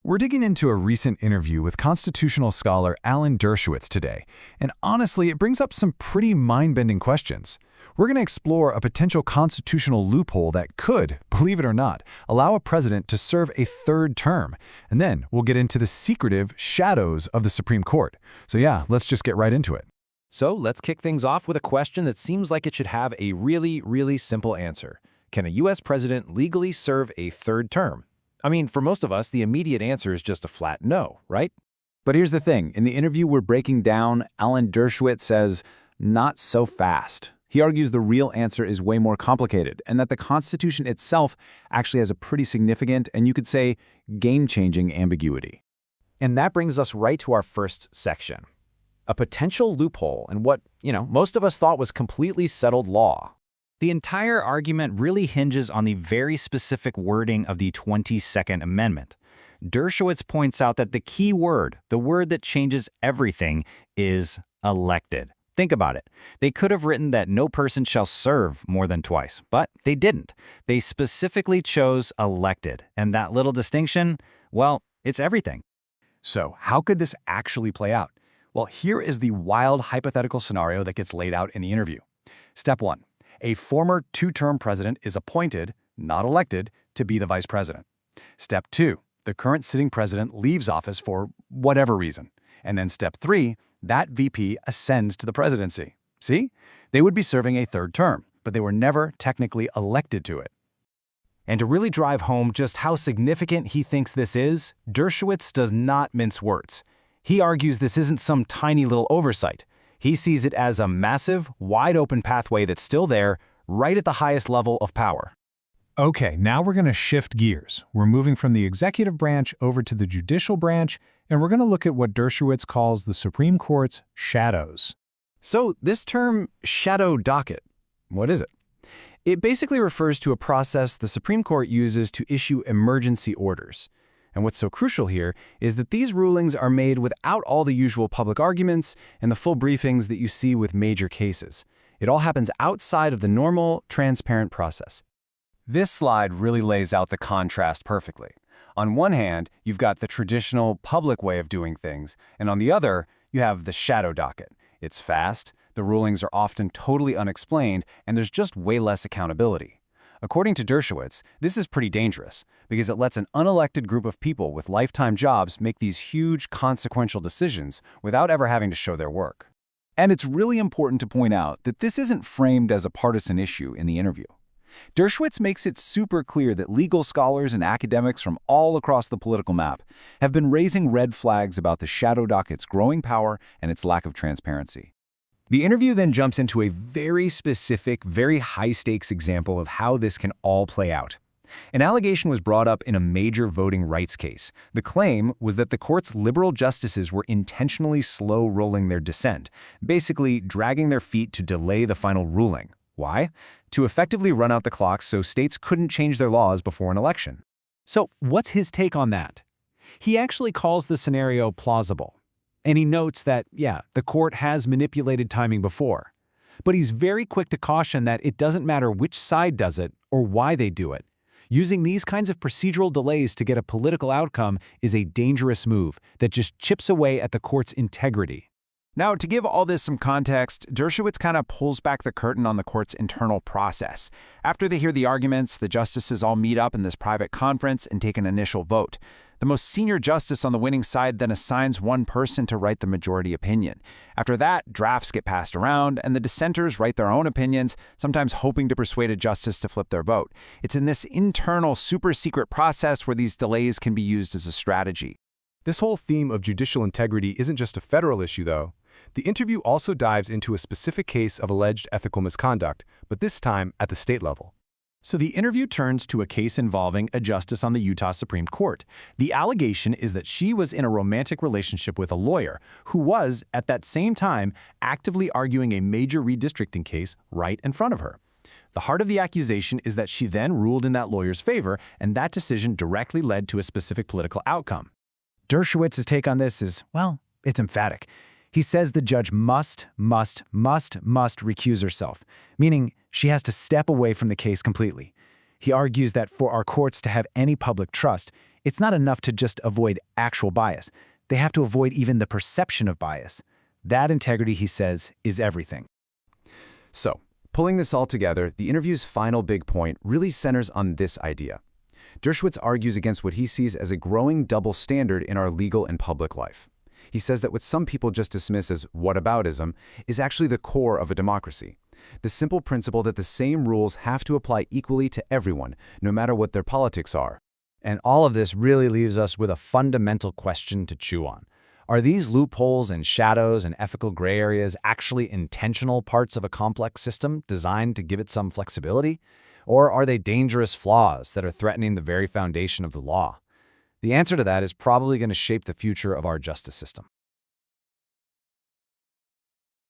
We're digging into a recent interview with constitutional scholar Alan Dershowitz today, and honestly, it brings up some pretty mind-bending questions. We're going to explore a potential constitutional loophole that could, believe it or not, allow a president to serve a third term. And then we'll get into the secretive shadows of the Supreme Court. So yeah, let's just get right into it. So let's kick things off with a question that seems like it should have a really simple answer. Can a U.S. president legally serve a third term? I mean, for most of us, the immediate answer is just a flat no, right? But here's the thing. In the interview we're breaking down, Alan Dershowitz says, not so fast. He argues the real answer is way more complicated, and that the Constitution itself actually has a pretty significant, and you could say, game-changing ambiguity. And that brings us right to our first section. A potential loophole in what, most of us thought was completely settled law. The entire argument really hinges on the very specific wording of the 22nd Amendment. Dershowitz points out that the key word, the word that changes everything, is elected. Think about it. They could have written that no person shall serve more than twice, but they didn't. They specifically chose elected, and that little distinction, well, it's everything. So how could this actually play out? Well, here is the wild hypothetical scenario that gets laid out in the interview. Step 1. A former two-term president is appointed, not elected, to be the vice president. Step 2. The current sitting president leaves office for whatever reason. And then step 3, that VP ascends to the presidency. See? They would be serving a third term, but they were never technically elected to it. And to really drive home just how significant he thinks this is, Dershowitz does not mince words. He argues this isn't some tiny little oversight. He sees it as a massive, wide-open pathway that's still there, right at the highest level of power. Okay, now we're going to shift gears. We're moving from the executive branch over to the judicial branch, and we're going to look at what Dershowitz calls the Supreme Court's shadows. So this term, shadow docket, what is it? It basically refers to a process the Supreme Court uses to issue emergency orders. And what's so crucial here is that these rulings are made without all the usual public arguments and the full briefings that you see with major cases. It all happens outside of the normal, transparent process. This slide really lays out the contrast perfectly. On one hand, you've got the traditional public way of doing things, and on the other, you have the shadow docket. It's fast, the rulings are often totally unexplained, and there's just way less accountability. According to Dershowitz, this is pretty dangerous because it lets an unelected group of people with lifetime jobs make these huge, consequential decisions without ever having to show their work. And it's really important to point out that this isn't framed as a partisan issue in the interview. Dershowitz makes it super clear that legal scholars and academics from all across the political map have been raising red flags about the shadow docket's growing power and its lack of transparency. The interview then jumps into a very specific, very high-stakes example of how this can all play out. An allegation was brought up in a major voting rights case. The claim was that the court's liberal justices were intentionally slow-rolling their dissent, basically dragging their feet to delay the final ruling. Why? To effectively run out the clock so states couldn't change their laws before an election. So what's his take on that? He actually calls the scenario plausible. And he notes that, the court has manipulated timing before. But he's very quick to caution that it doesn't matter which side does it or why they do it. Using these kinds of procedural delays to get a political outcome is a dangerous move that just chips away at the court's integrity. Now, to give all this some context, Dershowitz kind of pulls back the curtain on the court's internal process. After they hear the arguments, the justices all meet up in this private conference and take an initial vote. The most senior justice on the winning side then assigns one person to write the majority opinion. After that, drafts get passed around, and the dissenters write their own opinions, sometimes hoping to persuade a justice to flip their vote. It's in this internal, super-secret process where these delays can be used as a strategy. This whole theme of judicial integrity isn't just a federal issue, though. The interview also dives into a specific case of alleged ethical misconduct, but this time at the state level. So the interview turns to a case involving a justice on the Utah Supreme Court. The allegation is that she was in a romantic relationship with a lawyer who was, at that same time, actively arguing a major redistricting case right in front of her. The heart of the accusation is that she then ruled in that lawyer's favor, and that decision directly led to a specific political outcome. Dershowitz's take on this is, well, it's emphatic. He says the judge must recuse herself, meaning she has to step away from the case completely. He argues that for our courts to have any public trust, It's not enough to just avoid actual bias. They have to avoid even the perception of bias. That integrity, he says, is everything. So, pulling this all together, the interview's final big point really centers on this idea. Dershowitz argues against what he sees as a growing double standard in our legal and public life. He says that what some people just dismiss as whataboutism is actually the core of a democracy. The simple principle that the same rules have to apply equally to everyone, no matter what their politics are. And all of this really leaves us with a fundamental question to chew on. Are these loopholes and shadows and ethical gray areas actually intentional parts of a complex system designed to give it some flexibility? Or are they dangerous flaws that are threatening the very foundation of the law? The answer to that is probably going to shape the future of our justice system.